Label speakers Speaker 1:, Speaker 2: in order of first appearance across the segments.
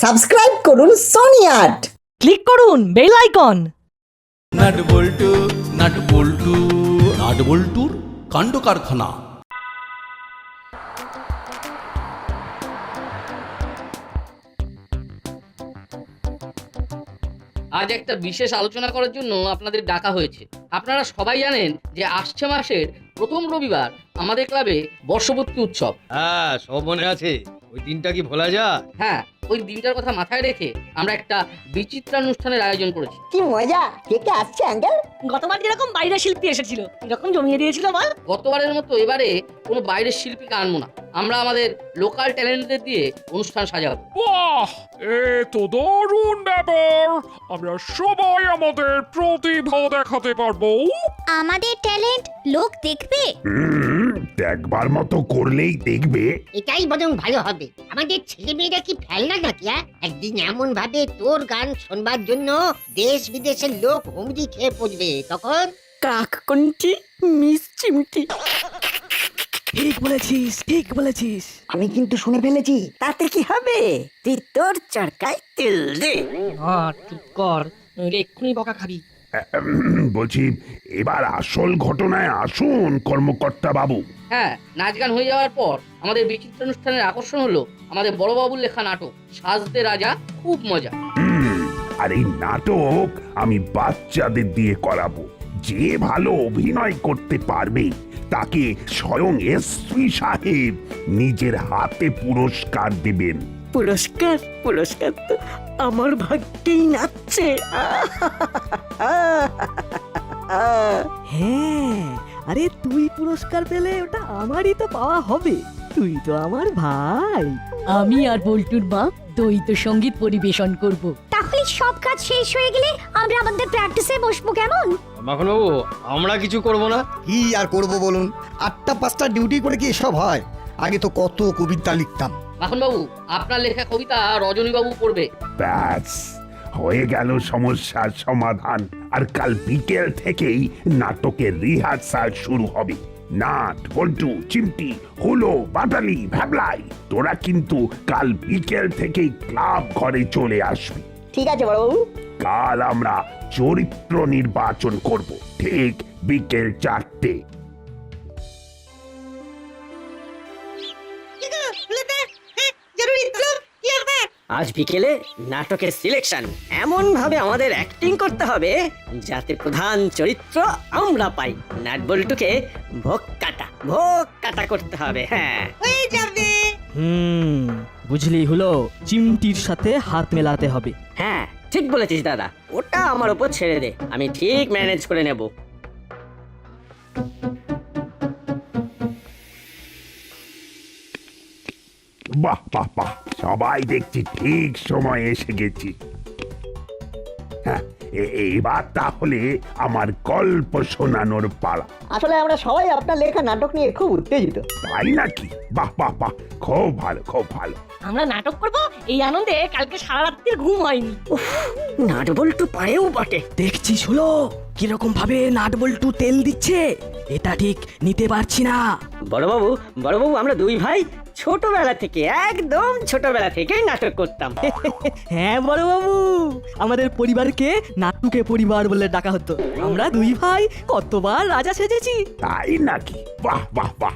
Speaker 1: Subscribe করুন Sony art.
Speaker 2: Click করুন bell icon.
Speaker 3: Nut বল্টু nut বল্টু nut বল্টুর কাণ্ড কারখানা।
Speaker 4: আজ একটা বিশেষ আলোচনা করার জন্য আপনাদের ডাকা হয়েছে। আপনারা সবাই জানেন যে আসছে মাসের প্রথম রবিবার আমাদের ক্লাবে বর্ষপূর্তি উৎসব।
Speaker 5: হ্যাঁ, সব মনে আছে। ওই দিনটা কি ভোলা যায়?
Speaker 4: হ্যাঁ, ওই দিনটার কথা মাথায় রেখে আমরা একটা বিচিত্রানুষ্ঠানের আয়োজন করেছি।
Speaker 1: কি মজা! কে কে আসছে আঙ্কেল?
Speaker 2: গতবার যেরকম বাইরের শিল্পী এসেছিল এরকম জমিয়ে দিয়েছিল বল।
Speaker 4: গতবারের মতো এবারে কোনো বাইরের শিল্পীকে আনবো না, আমরা আমাদের লোকাল ট্যালেন্টদের দিয়ে অনুষ্ঠান সাজাবো।
Speaker 6: বাহ, এ তো দারুণ ব্যাপার। আমরা সবাই আমাদের প্রতিভা দেখাতে পারবো।
Speaker 7: আমাদের ট্যালেন্ট লোক দেখবে।
Speaker 8: দেখবার মতো করলেই দেখবে।
Speaker 9: এটাই বরং ভালো হবে। আমাদের ছেলেমেয়েরা কি ফেলনা নাকি? একদিন এমন ভাবে তোর গান শুনবার জন্য দেশ বিদেশের লোক হুমড়ি খেয়ে পড়বে, তখন
Speaker 2: কাককন্টি মিস চিমটি। ঠিক বলেছিস, ঠিক বলেছিস।
Speaker 1: আমি কিন্তু শুনে ফেলেছি। তাতে কি হবে? তুই তোর চরকায় তেল দে।
Speaker 2: চুপ কর, এক্ষুনি বকা খাবি।
Speaker 8: বলছি, এবার আসল ঘটনায় আসুন কর্মকর্তা বাবু।
Speaker 4: হ্যাঁ, নাচ গান হয়ে যাওয়ার পর আমাদের বিচিত্রানুষ্ঠানের আকর্ষণ হলো আমাদের বড়বাবুর লেখা নাটক সাজতে রাজা। খুব মজা।
Speaker 8: আর এই নাটক আমি বাচ্চাদের দিয়ে করাবো। যে ভালো অভিনয় করতে পারবে তাকে স্বয়ং এসপি সাহেব নিজের হাতে পুরস্কার দেবেন।
Speaker 2: পুরস্কার? পুরস্কার তো আমার ভাগ্যেই নাচছে। হ্যাঁ, আরে তুই পুরস্কার পেলে ওটা আমারই তো পাওয়া হবে। তুই তো আমার ভাই।
Speaker 10: আমি আর বল্টুর মা দ্বৈত সঙ্গীত পরিবেশন করব।
Speaker 7: তাহলে সব কাজ শেষ হয়ে গেলে আমরা আমাদের প্র্যাকটিসে বসবো, কেমন?
Speaker 5: মাখন বাবু, আমরা কিছু করব না।
Speaker 11: কি আর করব বলুন? 8টা 5টা ডিউটি করে কি এসব হয়? আগে তো কত কবিতা লিখতাম।
Speaker 4: মাখন বাবু, আপনার লেখা কবিতা রজনীবাবু পড়বে।
Speaker 8: ব্যাস, হয়ে গেল সমস্যার সমাধান। আর কাল বিকেল থেকেই নাটকের রিহার্সাল শুরু হবে। নাট, বল্টু, চিমটি, হুলো, বাটালি, ভ্যাবলাই, তোরা কিন্তু কাল বিকেল থেকেই ক্লাব ঘরে চলে আসবি।
Speaker 1: ঠিক আছে বড়বাবু।
Speaker 8: কাল আমরা চরিত্র নির্বাচন করব, ঠিক বিকেল 4টে।
Speaker 9: আজ বিকেলে নাটকের সিলেকশন। এমন ভাবে আমাদের অ্যাক্টিং করতে হবে যাতে প্রধান চরিত্র আমরা পাই। নাট বল্টুকে ভোগ কাটা করতে হবে। হ্যাঁ,
Speaker 2: বুঝলি হলো, চিমটির সাথে হাত মেলাতে হবে।
Speaker 9: হ্যাঁ, ঠিক বলেছিস দাদা। ওটা আমার উপর ছেড়ে দে, আমি ঠিক ম্যানেজ করে নেব।
Speaker 8: বাহ বাহ বাহ, সবাই দেখছি ঠিক সময় এসে গেছি। হ্যাঁ, এবার তাহলে আমার গল্প শোনানোর পালা।
Speaker 1: আসলে আমরা সবাই আপনার লেখা নাটক নিয়ে খুব উত্তেজিত।
Speaker 8: তাই নাকি? বাহ বাহ বাহ, খুব ভালো, খুব ভালো।
Speaker 2: আমরা নাটক করব, এই আনন্দে কালকে সারা রাত্রির ঘুম হয়নি।
Speaker 9: নাট বল্টু পারেও বটে।
Speaker 2: দেখছিস হলো কিরকম ভাবে নাট বল্টু তেল দিচ্ছে। এটা ঠিক নিতে পারছি না।
Speaker 9: বড়বাবু, আমরা দুই ভাই ছোটবেলা থেকে, একদম ছোটবেলা থেকে নাটক করতাম।
Speaker 2: হ্যাঁ বড় বাবু, আমাদের পরিবারকে নাটুকে পরিবার বলে ডাকা হতো। আমরা দুই ভাই কতবার রাজা সেজেছি।
Speaker 8: তাই নাকি? বাহ বাহ বাহ,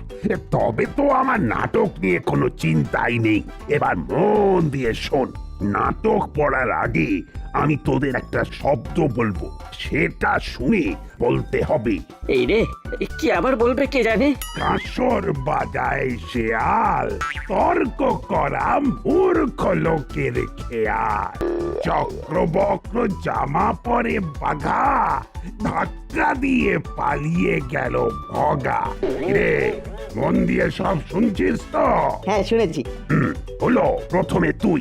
Speaker 8: তবে তো আমার নাটক নিয়ে কোনো চিন্তাই নেই। এবার মন দিয়ে শোন। নাটক পড়ার আগে আমি তোদের একটা শব্দ বলবো, সেটা শুনে বলতে হবে।
Speaker 9: এই রে, কি আবার বলবে কে জানে?
Speaker 8: কাঁসর বাজায় শেয়াল, তর্ক করা মূর্খ লোকের খেয়াল। চক্রবক্র জামা পরে বাঘা, ধাক্কা দিয়ে পালিয়ে গেল ভগা। রে, মন দিয়ে সব শুনছিস তো?
Speaker 1: হ্যাঁ, শুনেছি।
Speaker 8: হলো, প্রথমে তুই।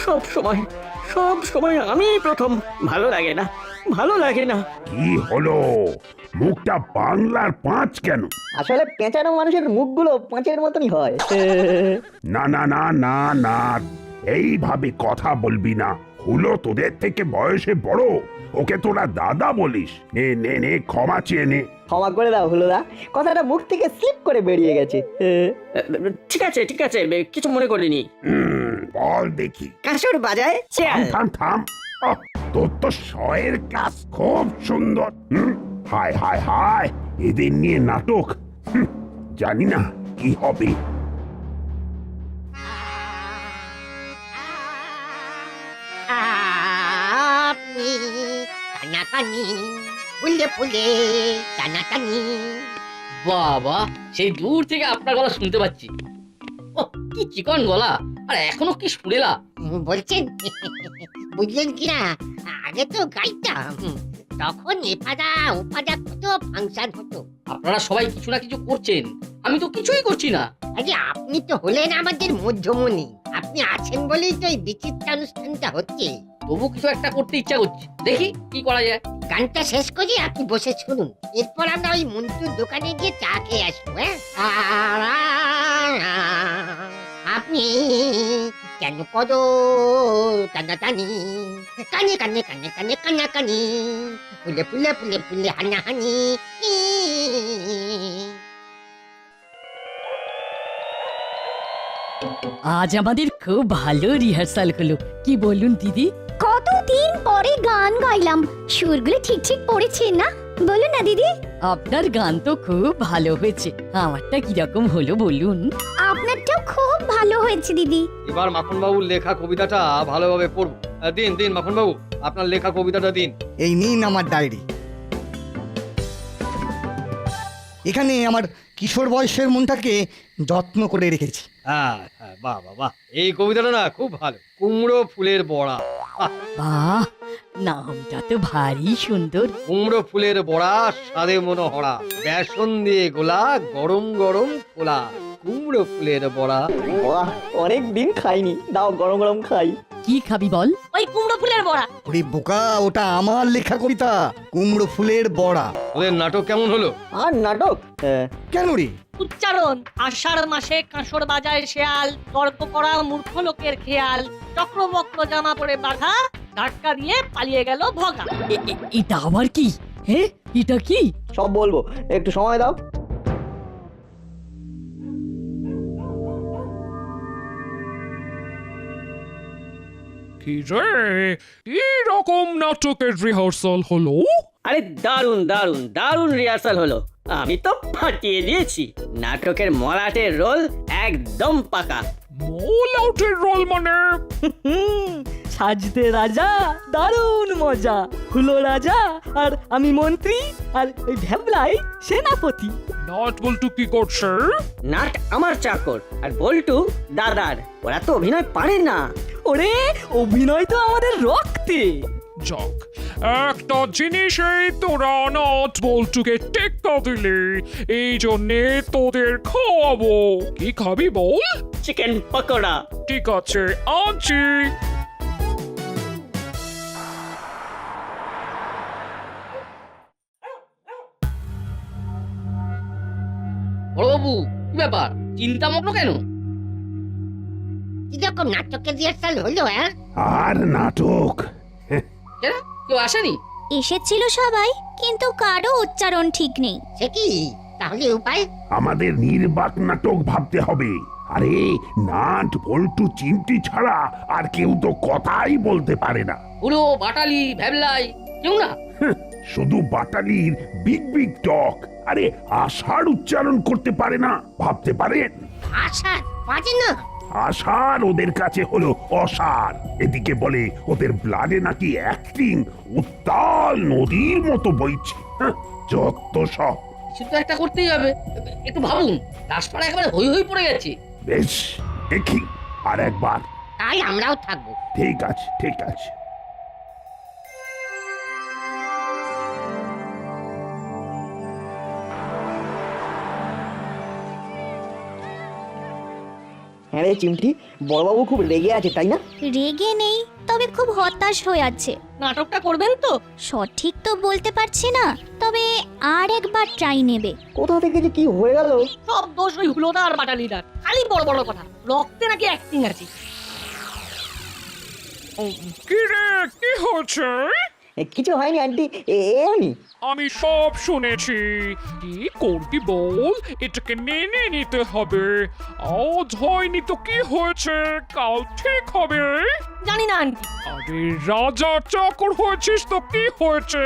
Speaker 9: সব সময় আমি প্রথম। ভালো লাগে না।
Speaker 8: কি হলো, মুখটা বাংলার 5 কেন?
Speaker 1: আসলে পেঁচানো মানুষের মুখগুলো 5-এর মতনই হয়।
Speaker 8: না না না না না, এইভাবে কথা বলবি না। হলো তোদের থেকে বয়সে বড়, ওকে তোরা দাদা বলিস। নে নে নে, ক্ষমা চেয়ে নে।
Speaker 1: ক্ষমা করে দাও হলোদা, কথাটা মুখ থেকে স্লিপ করে বেরিয়ে গেছে।
Speaker 9: ঠিক আছে, কিছু মনে করিনি।
Speaker 8: বল দেখি।
Speaker 9: কাসর বাজায়
Speaker 8: থাম
Speaker 9: শেয়াল।
Speaker 8: থাম থাম। আহ, তোর তো শয়ের ক্লাস খুব সুন্দর। হায় হায় হায়, এদের নিয়ে নাটক। জানি না কি হবে।
Speaker 7: আপনি কানাকানি ফুলে ফুলে টানাটানি।
Speaker 4: বাবা, সেই দূর থেকে আপনার গলা শুনতে পাচ্ছি। ও কি চিকন গলা, আর এখনো কি সুরেলা।
Speaker 7: বলছেন বুঝলেন কিনা, আগে তো গাইতাম, তখন এপাদা ওপাদা কত ফাংশন হতো।
Speaker 4: আপনারা সবাই কিছু না কিছু করছেন, আমি তো কিছুই করছি না।
Speaker 7: আরে আপনি তো হলেন আমাদের মধ্যমণি, আপনি আছেন বলেই তো এই বিচিত্র অনুষ্ঠানটা হচ্ছে।
Speaker 4: তবু কিছু একটা করতে ইচ্ছা করছে, দেখি কি করা যায়।
Speaker 7: গানটা শেষ করে আপনি বসে শুনুন, এরপর আমরা ওই মন্টুর দোকানে গিয়ে চা খেয়ে আসবো। আপনি কেন করো টানাটানি, কানে কানে কানে কানে কানাকানি, ফুলে ফুলে ফুলে ফুলে হানাহানি।
Speaker 10: আজ আমাদের খুব ভালো রিহার্সাল হলো, কি বলুন দিদি?
Speaker 7: কতদিন পরে গান গাইলাম, সুরগুলো ঠিক ঠিক পড়েছে না? বলুন না দিদি।
Speaker 10: আপনার গান তো খুব ভালো হয়েছে, আমারটা কিরকম হলো বলুন?
Speaker 7: আপনারটাও খুব ভালো হয়েছে দিদি।
Speaker 5: এবার মাখন বাবুর লেখা কবিতাটা ভালোভাবে পড়বো। দিন দিন মাখন বাবু, আপনার লেখা কবিতাটা দিন।
Speaker 11: এই নিন আমার ডায়েরি। এখানে আমার কিশোর বয়সের মনটাকে যত্ন করে রেখেছি।
Speaker 5: হ্যাঁ হ্যাঁ, বাহ বাহ বাহ, এই কবিতাটা না খুব ভালো। কুমড়ো ফুলের বড়া।
Speaker 10: বাহ, নামটা তো ভারী সুন্দর।
Speaker 5: কুমড়ো ফুলের বড়া, স্বাদে মনোহরা, বেসন দিয়ে গোলা, গরম গরম খোলা। কুমড়ো ফুলের বড়া।
Speaker 9: বাহ, অনেক দিন খাইনি, দাও গরম গরম খাই।
Speaker 10: কি খাবি বল?
Speaker 7: ওই কুমড়ো ফুলের বড়া।
Speaker 11: ওরে বোকা, ওটা আমার লেখা কবিতা, কুমড়ো ফুলের বড়া।
Speaker 5: ওদের নাটক কেমন হলো?
Speaker 9: আর নাটক
Speaker 11: কেন রে?
Speaker 12: উচ্চারণ, আষাঢ় মাসে কাঁসর বাজায় শেয়াল, তর্ক করা মূর্খ লোকের খেয়াল, চক্রবক্র জামা পরে বাঁধা, ধাক্কা দিয়ে পালিয়ে গেল ভগা।
Speaker 10: এটা আবার কি? হ্যাঁ, এটা কি?
Speaker 9: সব বলবো, একটু সময় দাও।
Speaker 6: কি রে, কি রকম নাটকের রিহার্সাল হলো?
Speaker 9: আরে দারুণ দারুণ দারুণ রিহার্সাল হলো, আমি তো ফাটিয়ে দিয়েছি। নাটকের মলাটের রোল একদম পাকা।
Speaker 6: মোল আউটের রোল মানে?
Speaker 2: সাজতে রাজা, দারুণ মজা। হুলো রাজা, আর আমি মন্ত্রী, আর ওই ভ্যাবলাই সেনাপতি।
Speaker 6: নাট বল্টু কি করছে?
Speaker 9: নাট আমার চাকর, আর বল্টু দাদার। ওরা তো অভিনয় পারে না।
Speaker 2: ওরে, অভিনয় তো আমাদের রক্তে।
Speaker 6: যাক, একটা জিনিসেই তোরা নাট বল্টুকে টেক্কা দিলে, এই জন্যে তোদের খাওয়াবো। কি খাবি বল?
Speaker 9: চিকেন পকোড়া।
Speaker 6: ঠিক আছে, আনছি।
Speaker 4: বড়বাবু, কি ব্যাপার, চিন্তামগ্ন কেন?
Speaker 7: কিরকম নাটকের রিহার্সাল হলো?
Speaker 8: আর নাটক।
Speaker 4: কেন, কেউ আসেনি?
Speaker 7: এসেছিল সবাই, কিন্তু কারো উচ্চারণ ঠিক নেই। সে কি, তাহলে উপায়?
Speaker 8: আমাদের নির্বাক নাটক ভাবতে হবে। আরে নাট বল্টু চিমটি ছাড়া আর কেউ তো কথাই বলতে পারে না।
Speaker 4: হুলো, বাটালি, ভ্যাবলাই, কেউ না?
Speaker 8: শুধু বাটালির বিগ বিগ টক। আরে আষাঢ় উচ্চারণ করতে পারে না, ভাবতে পারেন?
Speaker 7: আষাঢ় বাজে না।
Speaker 8: আষাঢ় ওদের কাছে হলো অসার। এদিকে বলে ওদের ব্লাডে নাকি অ্যাক্টিং উত্তাল নদীর মতো বইছে। যত সব।
Speaker 4: কিছু তো একটা করতেই হবে, একটু ভাবুন। দাসপাড়া একেবারে হই হই পড়ে গেছে।
Speaker 8: বেশ, দেখি আর একবার।
Speaker 7: তাই আমরাও থাকবো।
Speaker 8: ঠিক আছে ঠিক আছে।
Speaker 9: হ্যাঁ রে চিমটি, বড়বাবু খুব রেগে আছে তাই না?
Speaker 7: রেগে নেই, তবে খুব হতাশ হয়ে আছে।
Speaker 12: নাটকটা করবেন তো?
Speaker 7: সঠিক তো বলতে পারছি না, তবে আর একবার ট্রাই নেবে।
Speaker 9: কোথা থেকে যে কি হয়ে গেল।
Speaker 12: সব দোষ ওই হুলোদা আর বাটালিদার, খালি বড় বড় কথা। রক্তে নাকি অ্যাক্টিং আছে।
Speaker 6: কি রে, কি হচ্ছে?
Speaker 1: কিছু হয়নি আন্টি, এমনি।
Speaker 6: আমি সব শুনেছি। কি করবি বল? এটাকে মেনে নিতে হবে। আজ হয়নি তো কি হয়েছে, কাল ঠিক হবে।
Speaker 12: জানি না আন্টি।
Speaker 6: আরে রাজা চাকর হয়েছিস তো কি হয়েছে?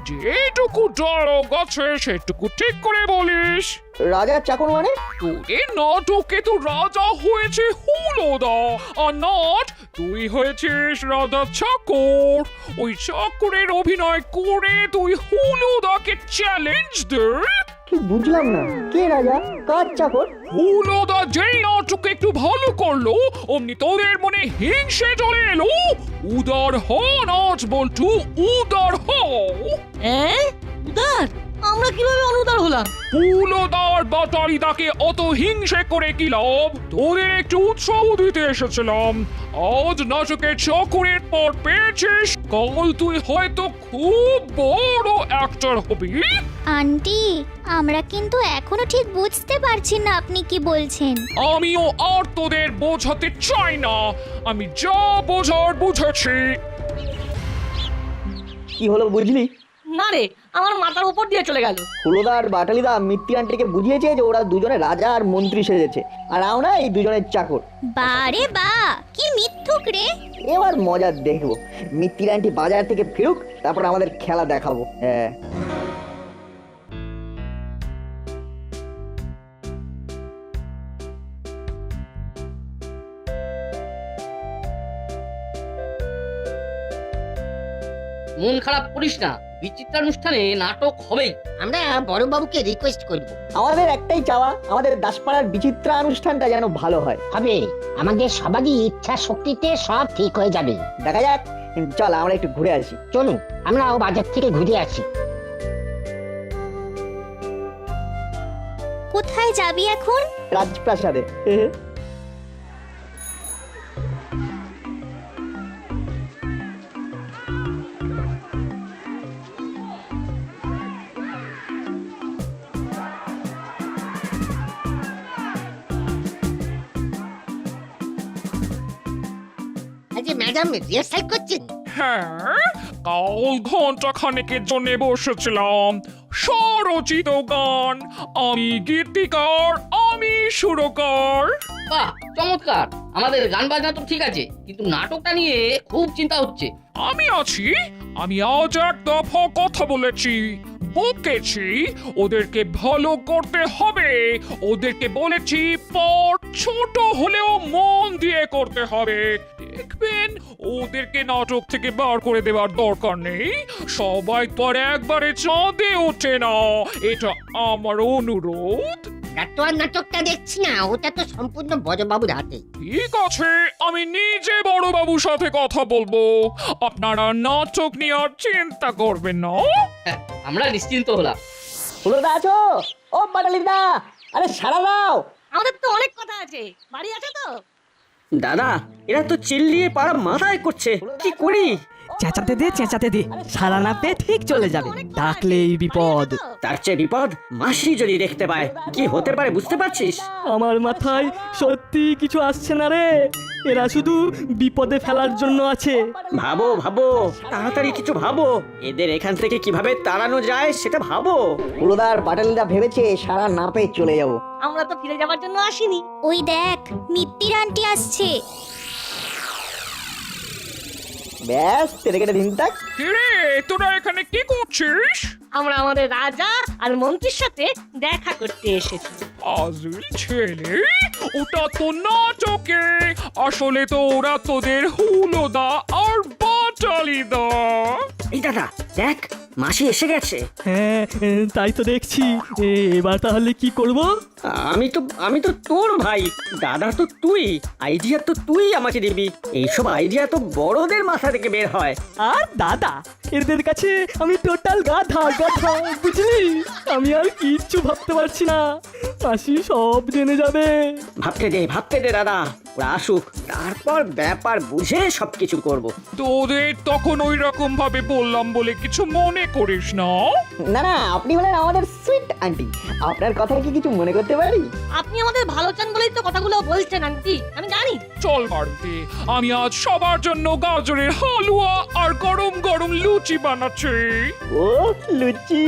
Speaker 6: যেটুকু ডায়লগ আছে সেটুকু ঠিক করে বলিস।
Speaker 1: রাজার চাকর মানে?
Speaker 6: তোদের নাটকে তো রাজা হয়েছে হুলোদা, আর নাট তুই হয়েছিস রাজা চাকর। ওই চাকরের অভিনয় করে তুই হুলোদাকে চ্যালেঞ্জ দে।
Speaker 1: বুঝলাম না, কে রাজা, কার চাকর?
Speaker 6: হুলোদা যেই নাটকে একটু ভালো করলো অমনি তোদের মনে হিংসে চলে এলো। উদার হ নাচ বল্টু, উদার হ।
Speaker 12: উদার? আমরা কিভাবে অনুদার হলাম?
Speaker 6: হুলোদার বাটালিদাকে অত হিংসে করে কি লাভ? তোদের একটু উৎসাহ দিতে এসেছিলাম। আজ নাটকের চাকরের পর পেয়েছিস, কাল তুই হয়তো খুব বড় অ্যাক্টর হবি।
Speaker 13: আন্টি, আমরা কিন্তু এখনো ঠিক বুঝতে পারছি না আপনি কি বলছেন।
Speaker 6: আমিও আর তোদের বোঝাতে চাই না, আমি যা বোঝার বুঝেছি।
Speaker 1: কি হলো বুঝলি?
Speaker 12: না রে, আমার মাথার উপর দিয়ে চলে গেল।
Speaker 1: হুলোদার বাটালিদা মিত্তি আন্টিকে বুঝিয়েছে যে ওরা দুজনে রাজা আর মন্ত্রী সেজেছে, আর আমরা এই দুজনের চাকর।
Speaker 13: বারে বা, কি মিথ্যুক রে।
Speaker 1: এবার মজা দেখবো। মিত্তি আন্টি বাজার থেকে ফিরুক, তারপর আমাদের খেলা দেখাবো। হ্যাঁ।
Speaker 4: মন খারাপ করিস না, বিচিত্রানুষ্ঠানে নাটক হবেই।
Speaker 7: আমরা বড়বাবুকে রিকোয়েস্ট করব।
Speaker 1: আমাদের একটাই চাওয়া, আমাদের দাসপাড়ার বিচিত্রা অনুষ্ঠানটা যেন ভালো হয়।
Speaker 7: হবে, আমাদের সবারই ইচ্ছা শক্তিতে সব ঠিক হয়ে যাবে।
Speaker 1: দেখা যাক, চল আমরা একটু ঘুরে আসি।
Speaker 7: চলুন, আমরাও বাজার থেকে ঘুরে আসি।
Speaker 13: কোথায় যাবি এখন?
Speaker 1: রাজপ্রাসাদে।
Speaker 7: আজকে ম্যাডাম রিহার্সাল করছেন?
Speaker 6: হ্যাঁ, কাল ঘন্টা খানেকের জন্য বসেছিলাম। স্বরচিত গান, আমি গীতিকার, আমি সুরকার।
Speaker 4: বাহ, চমৎকার। আমাদের গান বাজনা তো ঠিক আছে, কিন্তু নাটকটা নিয়ে খুব চিন্তা হচ্ছে।
Speaker 6: আমি আছি। আমি আজ এক দফা কথা বলেছি, বকেছি, ওদেরকে ভালো করতে হবে। ওদেরকে বলেছি পাঠ ছোট হলেও মন দিয়ে করতে হবে। দেখবেন ওদেরকে নাটক থেকে বার করে দেওয়ার দরকার নেই। সবাই তো আর একবারে চাঁদে ওঠে না, এটা আমার অনুরোধ।
Speaker 7: তো আর নাটকটা দেখছি না, ওটা তো সম্পূর্ণ বড়বাবুর হাতে।
Speaker 6: ঠিক আছে, আমি নিজে বড়বাবুর সাথে কথা বলবো। আপনারা নাটক নিয়ে আর চিন্তা করবেন না।
Speaker 4: আমরা নিশ্চিন্ত হলাম।
Speaker 1: হুলোদা আছো? ও বাটালিদা, আরে সারা দাও।
Speaker 12: আমাদের তো অনেক কথা আছে, বাড়ি আছে তো?
Speaker 9: দাদা, এরা তো চিল্লিয়ে পাড়া মাথায় করছে, কি করি?
Speaker 2: চেঁচাতে দে, চেঁচাতে দে, সারা না পেয়ে ঠিক চলে যাবে। ডাকলেই বিপদ।
Speaker 9: তার চেয়ে বিপদ মাসি যদি দেখতে পায়, কি হতে পারে বুঝতে পারছিস?
Speaker 2: আমার মাথায় সত্যি কিছু আসছে না রে। এরা শুধু বিপদে ফেলার জন্য আছে।
Speaker 9: ভাবো ভাবো, তাড়াতাড়ি কিছু ভাবো। এদের এখান থেকে কিভাবে তাড়ানো যায় সেটা ভাবো।
Speaker 1: হুলোদার বাটালিদা ভেবেছে সারা না পেয়ে চলে যাব।
Speaker 12: আমরা তো ফিরে যাওয়ার জন্য আসিনি।
Speaker 13: ওই দেখ, মিত্তির আন্টি আসছে।
Speaker 1: ব্যাস, তেরে কেটে দিন তাক।
Speaker 6: কিরে, তোরা এখানে কি করছিস?
Speaker 12: আমরা আমাদের রাজা আর মন্ত্রীর সাথে দেখা করতে এসেছি।
Speaker 6: আজল ছেলে, ওটা তো নাটকে। আসলে তো ওরা তোদের হুলোদা আর বাটালিদা।
Speaker 9: এই দাদা দেখ, মাসি এসে গেছে।
Speaker 2: হ্যাঁ, তাই তো দেখছি। এবার তাহলে কি করব?
Speaker 9: আমি তো তোর ভাই, দাদা তো তুই, আইডিয়া তো তুই আমাকে দিবি। এইসব আইডিয়া তো বড়দের মাথা থেকে বের হয়।
Speaker 2: আর দাদা, এদের কাছে আমি টোটাল গাধা গাধা, বুঝলি? আমি আর কিচ্ছু ভাবতে পারছি না, মাসি সব জেনে যাবে।
Speaker 9: ভাবতে দে দাদা, ওরা আসুক, তারপর ব্যাপার বুঝে সবকিছু করব।
Speaker 6: তোদের তখন ওই রকম ভাবে বললাম বলে কিছু মনে করিস না।
Speaker 1: না না, আপনি হলেন আমাদের সুইট আন্টি, আপনার কথা কি কিছু মনে করতে পারি?
Speaker 12: আপনি আমাদের ভালো চান বলেই তো কথাগুলো বলছেন আন্টি, আমি জানি।
Speaker 6: চল বাড়িতে, আমি আজ সবার জন্য গাজরের হালুয়া আর গরম গরম লুচি বানাচ্ছি।
Speaker 1: ও লুচি,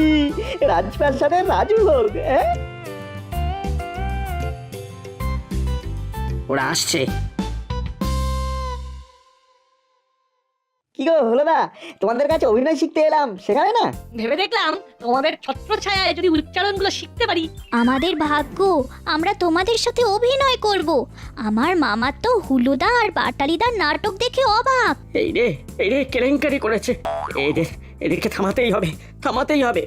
Speaker 1: রাজপ্রাসাদের রাজভোগ।
Speaker 9: ওরা আসছে।
Speaker 1: কি গো হলো না, তোমাদের কাছে অভিনয় শিখতে এলাম, শেখাবে না?
Speaker 12: ভেবে দেখলাম তোমাদের ছত্র ছায়ায় যদি উচ্চারণগুলো শিখতে পারি।
Speaker 13: আমাদের ভাগ্য আমরা তোমাদের সাথে অভিনয় করব। আমার মামা তো হুলুদা আর বাটালিদার নাটক দেখে অবাক।
Speaker 9: এই রে কেলেঙ্কারি করেছে। এদেরকে থামাতেই হবে, থামাতেই হবে।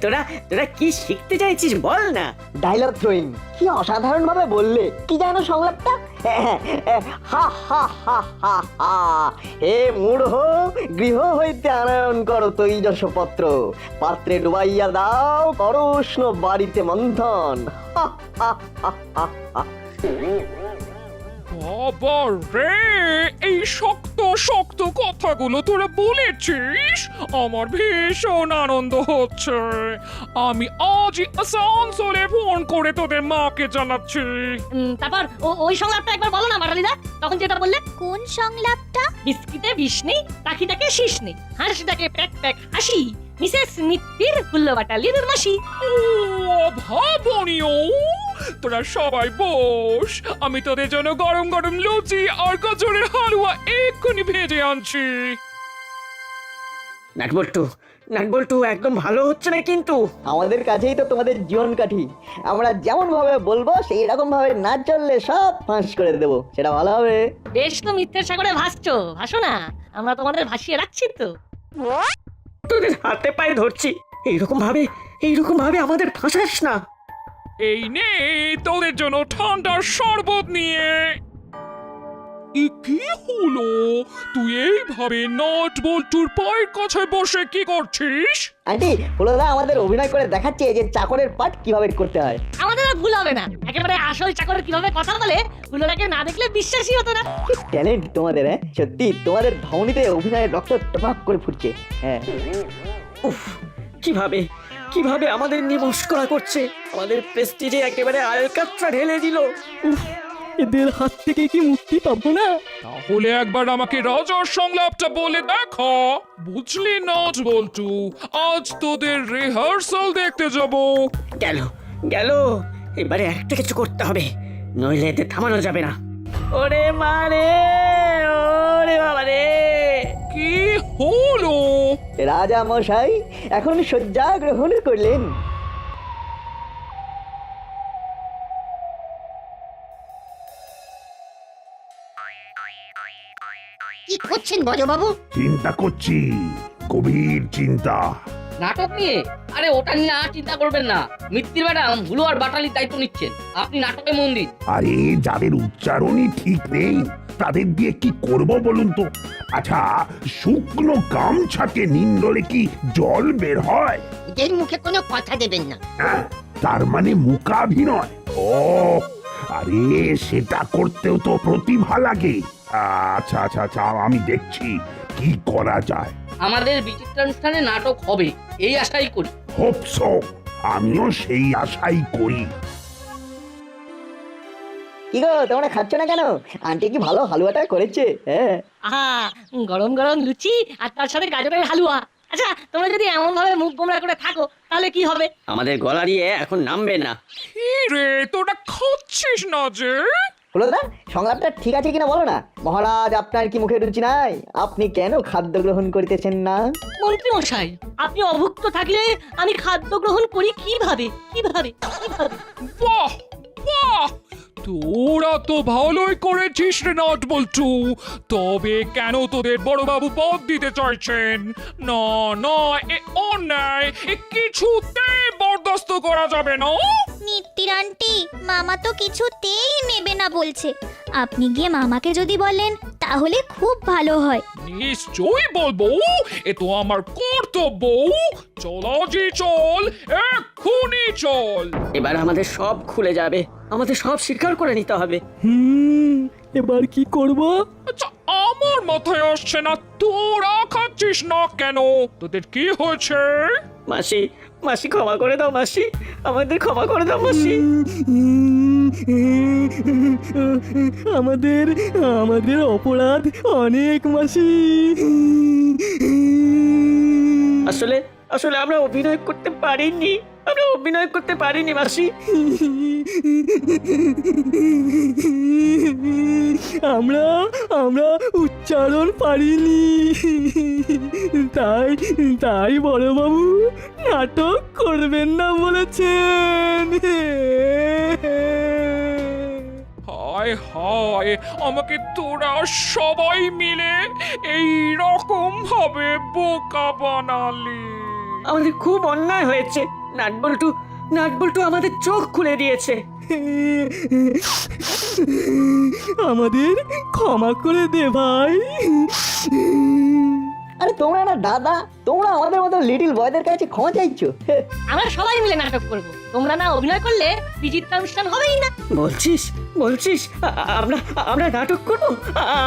Speaker 9: তোরা কি শিখতে চাইছিস বল না।
Speaker 1: ডায়লগ থ্রোয়িং কি অসাধারণ ভাবে বললে, কি জানো সংলাপটা? হা হা হা হা হা, হে মূঢ়, গৃহ হইতে আনয়ন করো তৈজসপত্র, পাত্রে ডুবাইয়া দাও করুষ্ণ বাড়িতে মন্থন। হা হা হা হা হা।
Speaker 6: বাবা রে, এই শক্ত শক্ত কথাগুলো তোরা বলেছিস, আমার ভীষণ আনন্দ হচ্ছে। আমি আজই আসানসোলে ফোন করে তোদের মাকে জানাচ্ছি।
Speaker 12: তারপর ওই সংলাপটা একবার বলো না বাটালিদা, তখন যেটা বললে।
Speaker 13: কোন সংলাপটা?
Speaker 12: বিস্কিটে বিষ নেই, পাখিটাকে শীষ নেই, হাঁসটাকে প্যাক প্যাক হাসি, মিসেস মিত্তির হুল্লো বাটালির মাসি।
Speaker 6: ও ভাবনীয়, তোরা সবাই বস, আমি তোদের জন্য গরম গরম লুচি আর গাজরের হালুয়া এক্ষুনি ভেজে আনছি।
Speaker 9: নাটবল্টু একদম ভালো হচ্ছে না কিন্তু।
Speaker 1: আমাদের কাছেই তো তোমাদের জীবন কাঠি, আমরা যেমন ভাবে বলবো সেই রকম ভাবে না চললে সব ফাঁস করে দেবো, সেটা ভালো হবে।
Speaker 12: বেশ তো মিথ্যের সাগরে ভাসছো, ভাসো না, আমরা তোমাদের ভাসিয়ে রাখছি তো।
Speaker 9: তোদের হাতে পায়ে ধরছি, এইরকম ভাবে আমাদের ফাঁসাস না।
Speaker 6: এই নে তোদের জন্য ঠান্ডার শরবত নিয়ে। কি হলো, তুই এইভাবে নট বল্টুর পায়ের কাছে বসে কি করছিস?
Speaker 1: আন্টি হলোদা আমাদের অভিনয় করে দেখাচ্ছে যে চাকরের পাঠ কিভাবে করতে হয়।
Speaker 12: আমাদের আর ভুল হবে না, একেবারে আসল চাকর কিভাবে কথা বলে হুলোটাকে না দেখলে বিশ্বাসই হতো না।
Speaker 1: কি ট্যালেন্ট তোমাদের, হ্যাঁ সত্যি তোমাদের ধমনীতে অভিনয়ের রক্ত টপাক করে ফুটছে। হ্যাঁ
Speaker 9: উফ, কিভাবে আমাদের নিমস্করা করছে, আমাদের প্রেস্টিজে একেবারে আলকাতরা ঢেলে দিল।
Speaker 2: উফ, এদের হাত থেকে কি মুক্তি পাবো না?
Speaker 6: তাহলে একবার আমাকে রাজার সংলাপটা বলে দেখো, বুঝলি নট বল্টু, আজ তোদের রিহার্সাল দেখতে যাব।
Speaker 9: গেল এবারে একটা কিছু করতে হবে, নইলে এদের থামানো যাবে না। ওরে মারে, ওরে বাবা রে।
Speaker 6: কি হলো?
Speaker 1: রাজা মশাই এখন শয্যা গ্রহণ করলেন।
Speaker 7: কি করছেন বড়বাবু?
Speaker 8: চিন্তা করছি, গভীর চিন্তা।
Speaker 4: নাটক নিয়ে? আরে ওটা নিয়ে আর চিন্তা করবেন না, মিত্তির ম্যাডাম হুলো আর বাটালির দায়িত্ব নিচ্ছেন, আপনি নাটকে মন দিন।
Speaker 8: আরে যাদের উচ্চারণই ঠিক নেই তাদের দিয়ে কি করব বলুন তো? আচ্ছা, শুকনো গামছাকে নিন্দলে কি জল বের হয়?
Speaker 7: ওদের মুখে কোনো কথা দেবেন না।
Speaker 8: হ্যাঁ, তার মানে মূকাভিনয়। ও আরে সেটা করতেও তো প্রতিভা লাগে। আচ্ছা আচ্ছা আচ্ছা, আমি দেখছি কি করা যায়।
Speaker 4: আমাদের বিচিত্রানুষ্ঠানে নাটক হবে এই আশাই করি।
Speaker 8: হোপ সো, আমিও সেই আশাই করি।
Speaker 1: কি গো তোমরা খাচ্ছ না কেন? আন্টি কি ভালো হালুয়াটা করেছে? হ্যাঁ
Speaker 12: আহা, গরম গরম লুচি আর তার সাথে গাজরের হালুয়া। আচ্ছা, তোমরা যদি এমন ভাবে মুখ গোমড়া করে থাকো তাহলে কি হবে?
Speaker 9: আমাদের গলা দিয়ে এখন নামবে না।
Speaker 6: কি রে, তোরা খাচ্ছিস না যে?
Speaker 1: হলোদা সংলাপটা ঠিক আছে কিনা বলো না। মহারাজ আপনার কি মুখে রুচি নাই? আপনি কেন খাদ্য গ্রহণ করিতেছেন না?
Speaker 12: মন্ত্রী মশাই, আপনি অভুক্ত থাকলে আমি খাদ্য গ্রহণ করি কিভাবে?
Speaker 6: বাহ বাহ, তোরা তো ভালোই করেছিস রে নট বল্টু। তবে কেন তোদের বড়বাবু পদ দিতে চাইছেন? না না, এ অন্যায়, এ কিছুতেই বরদাস্ত করা যাবে না।
Speaker 13: মিত্তির আন্টি, মামা তো কিছুতেই নেবে না বলছে। আপনি গিয়ে মামাকে যদি বলেন তাহলে খুব ভালো হয়।
Speaker 6: নিশ্চয়ই বলবো, এ তো আমার কর্তব্য। চল আজই চল, এক্ষুনি চল।
Speaker 9: এবার আমাদের সব খুলে যাবে, আমাদের সব স্বীকার করে নিতে হবে।
Speaker 2: এবার কি করব?
Speaker 6: আচ্ছা, আমার মাথায় আসছে না, তোরা খাচ্ছিস না কেন? তোদের কি হয়েছে?
Speaker 9: মাসি, মাসি ক্ষমা করে দাও মাসি, আমাদের ক্ষমা করে দাও মাসি।
Speaker 2: আমাদের আমাদের অপরাধ অনেক মাসি।
Speaker 9: আসলে আসলে আমরা অভিনয় করতে পারিনি, আমরা অভিনয় করতে পারিনি মাসি।
Speaker 2: আমরা আমরা উচ্চারণ পারিনি, তাই তাই বড়বাবু নাটক করবেন না বলেছেন।
Speaker 6: হায় হায়, আমাকে তোরা সবাই মিলে এই রকম ভাবে বোকা বানালি।
Speaker 9: আমাদের খুব অন্যায় হয়েছে, নাটবল্টু নাটবল্টু আমাদের চোখ খুলে দিয়েছে।
Speaker 2: আমাদের ক্ষমা করে দে ভাই।
Speaker 1: আরে তোমরা না দাদা, তোমরা আমাদের মতো লিটল বয়দের কাছে ক্ষমা চাইছো?
Speaker 12: আমরা সবাই মিলে নাটক করব, তোমরা না অভিনয় করলে পিজির অনুষ্ঠান হবেই না।
Speaker 9: বলছিস বলছিস আমরা আমরা নাটক করব,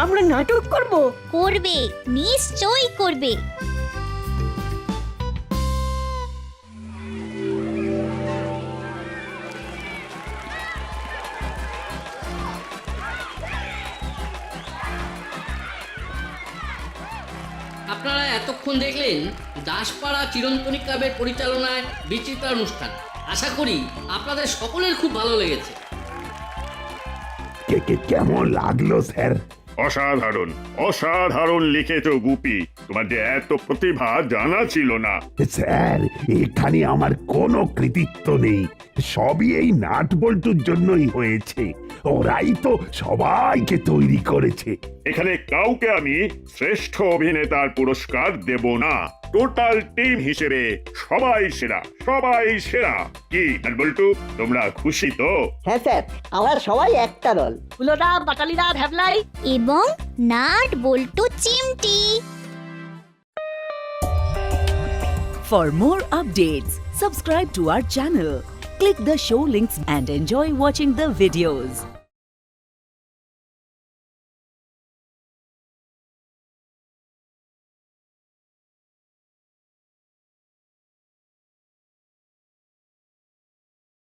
Speaker 9: আমরা নাটক করব?
Speaker 13: করবে, নিশ্চয়ই করবে।
Speaker 4: আপনারা এতক্ষণ দেখলেন দাসপাড়া চিরন্তনী ক্লাবের পরিচালনায় বিচিত্রা অনুষ্ঠান। আশা করি আপনাদের সকলের খুব ভালো লেগেছে।
Speaker 8: কেমন লাগলো স্যার?
Speaker 14: অসাধারণ, অসাধারণ লিখেছো গুপি। তোমার যে এত প্রতিভা জানা ছিল না।
Speaker 8: স্যার, এখানে আমার কোনো কৃতিত্ব নেই, সবই এই নাট বল্টুর জন্যই হয়েছে। ওরাই তো সবাইকে তৈরি করেছে।
Speaker 14: এখানে কাউকে আমি শ্রেষ্ঠ অভিনেতার পুরস্কার দেব না। টোটাল টিম হিসেবে সবাই সেরা, সবাই সেরা। কি বল্টু, তোমরা খুশি তো?
Speaker 1: হ্যাঁ স্যার, আমরা সবাই একটা দল।
Speaker 12: হুলোদা, বাটালিদা, ভ্যাবলাই
Speaker 13: এবং নাট বল্টু চিমটি।
Speaker 10: For more updates, subscribe to our channel, click the show links and enjoy watching the videos.